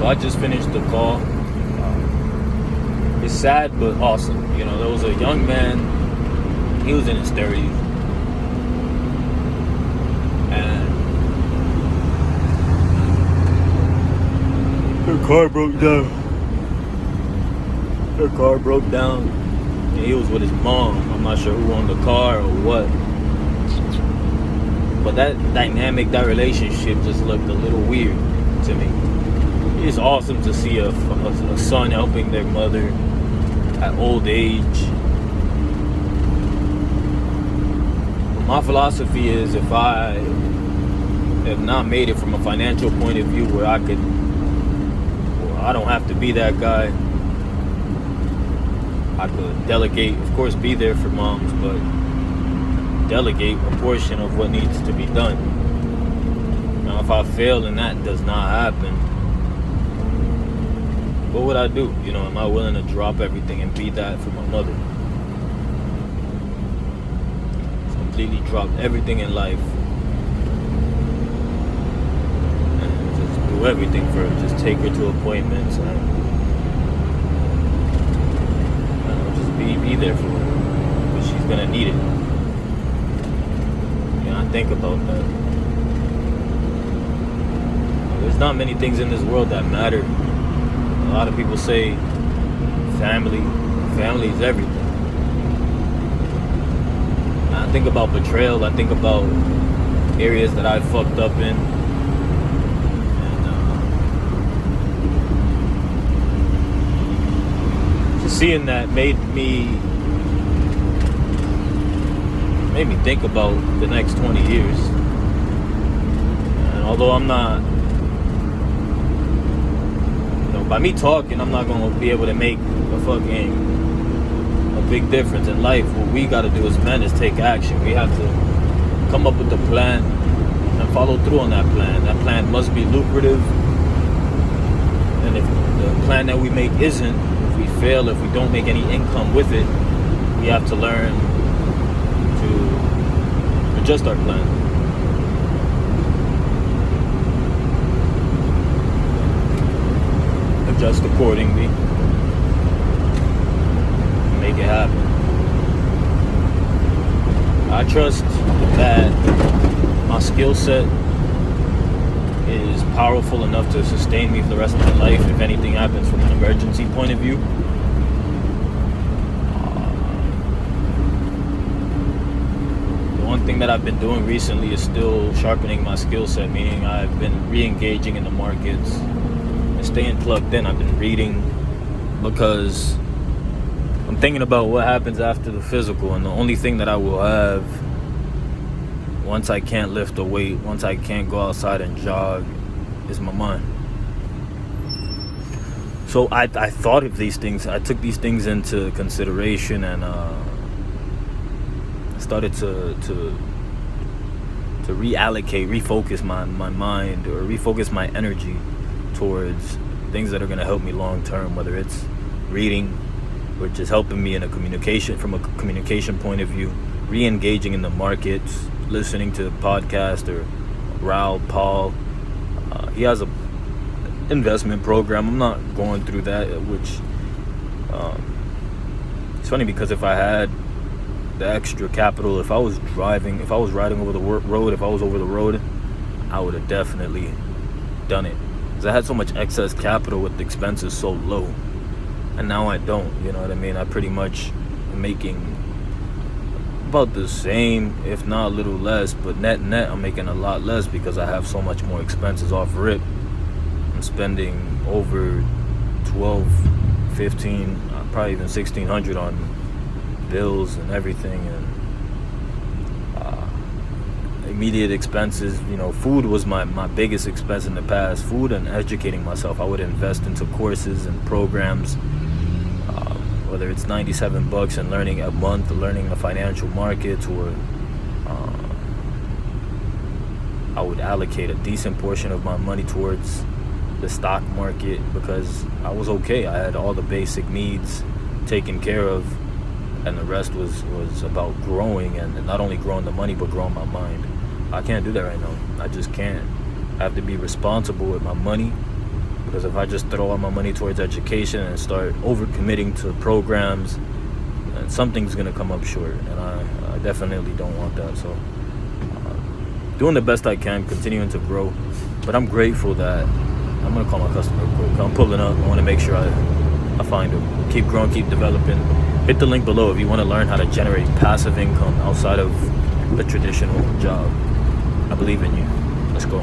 I just finished the call. It's sad but awesome. There was a young man. He was in his 30s, and her car broke down. And he was with his mom. I'm not sure who owned the car or what. But that dynamic, that relationship just looked a little weird to me. It's awesome to see a son helping their mother at old age. My philosophy is, if I have not made it from a financial point of view where I don't have to be that guy. I could delegate, of course, be there for moms, but delegate a portion of what needs to be done. Now, if I fail and that does not happen, what would I do? Am I willing to drop everything and be that for my mother? Just completely drop everything in life and just do everything for her. Just take her to appointments and just be there for her, because she's gonna need it. I think about that. There's not many things in this world that matter. A lot of people say family is everything. I think about betrayal. I think about areas that I fucked up in. And just seeing that made me think about the next 20 years. And although I'm not, by me talking, I'm not going to be able to make a big difference in life. What we got to do as men is take action. We have to come up with a plan and follow through on that plan. That plan must be lucrative. And if the plan that we make isn't, if we fail, if we don't make any income with it, we have to learn to adjust our plan. Adjust accordingly. Make it happen. I trust that my skill set is powerful enough to sustain me for the rest of my life if anything happens from an emergency point of view. Thing that I've been doing recently is still sharpening my skill set, meaning I've been re-engaging in the markets and staying plugged in. I've been reading because I'm thinking about what happens after the physical, and the only thing that I will have once I can't lift a weight, once I can't go outside and jog, is my mind. So I thought of these things. I took these things into consideration and started to reallocate, refocus my mind, or refocus my energy towards things that are going to help me long term, whether it's reading, which is helping me from a communication point of view, re-engaging in the markets, listening to podcast or Raoul Paul. He has a investment program. I'm not going through that, which it's funny because if I had the extra capital, if I was riding over the road, if I was over the road, I would have definitely done it, because I had so much excess capital with the expenses so low, and now I don't. You know what I mean? I pretty much am making about the same, if not a little less, but net I'm making a lot less because I have so much more expenses off rip. I'm spending over 12, 15, probably even 1,600 on bills and everything, and immediate expenses. Food was my biggest expense in the past. Food and educating myself. I would invest into courses and programs, whether it's $97 and learning a month, learning the financial markets, or I would allocate a decent portion of my money towards the stock market, because I was okay. I had all the basic needs taken care of, and the rest was about growing, and not only growing the money, but growing my mind. I can't do that right now. I just can't. I have to be responsible with my money Because if I just throw all my money towards education and start overcommitting to programs, then something's gonna come up short, and I definitely don't want that. So doing the best I can, continuing to grow. But I'm grateful that I'm gonna call my customer quick. I'm pulling up. I want to make sure I find them. Keep growing, keep developing. Hit the link below if you want to learn how to generate passive income outside of a traditional job. I believe in you. Let's go.